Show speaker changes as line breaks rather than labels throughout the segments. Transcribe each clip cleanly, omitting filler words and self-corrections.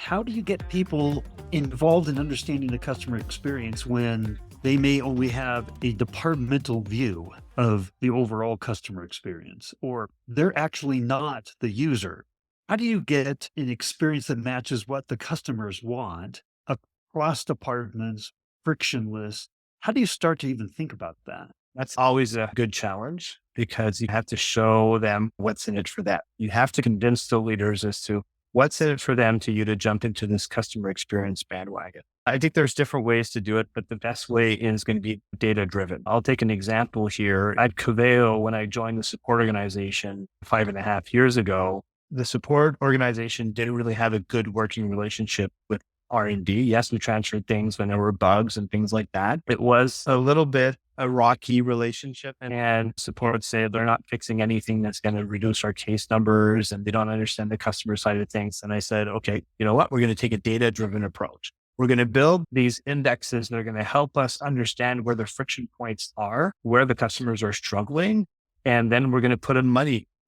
how do you get people involved in understanding the customer experience when they may only have a departmental view of the overall customer experience, or they're actually not the user? How do you get an experience that matches what the customers want across departments, frictionless? How do you start to even think about that?
That's always a good challenge because you have to show them what's in it for them. You have to convince the leaders as to what's in it for them to you to jump into this customer experience bandwagon. I think there's different ways to do it, but the best way is going to be data driven. I'll take an example here. At Coveo, when I joined the support organization 5.5 years ago, the support organization didn't really have a good working relationship with R&D. Yes, we transferred things when there were bugs and things like that. It was a little bit a rocky relationship, and support would say they're not fixing anything that's going to reduce our case numbers and they don't understand the customer side of things. And I said, okay, you know what? We're going to take a data driven approach. We're going to build these indexes that are going to help us understand where the friction points are, where the customers are struggling. And then we're going to put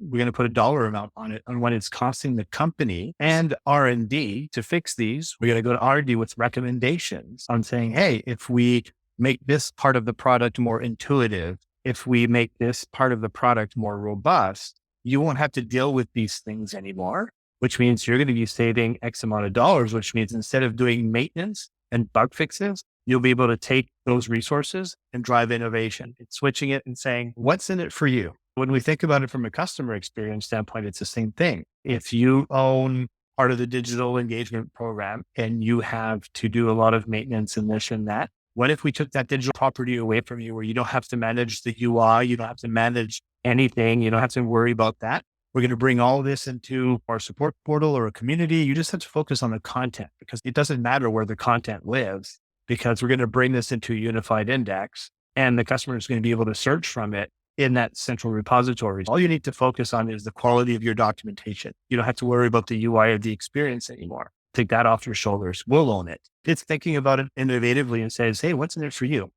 we're going to put a dollar amount on it, on what it's costing the company and R&D to fix these. We're going to go to R&D with recommendations on saying, hey, if we make this part of the product more intuitive, if we make this part of the product more robust, you won't have to deal with these things anymore, which means you're going to be saving X amount of dollars, which means instead of doing maintenance and bug fixes, you'll be able to take those resources and drive innovation. It's switching it and saying, what's in it for you? When we think about it from a customer experience standpoint, it's the same thing. If you own part of the digital engagement program and you have to do a lot of maintenance and this and that, what if we took that digital property away from you where you don't have to manage the UI, you don't have to manage anything, you don't have to worry about that? We're going to bring all this into our support portal or a community. You just have to focus on the content because it doesn't matter where the content lives, because we're going to bring this into a unified index and the customer is going to be able to search from it in that central repository. All you need to focus on is the quality of your documentation. You don't have to worry about the UI of the experience anymore. Take that off your shoulders. We'll own it. It's thinking about it innovatively and says, hey, what's in it for you?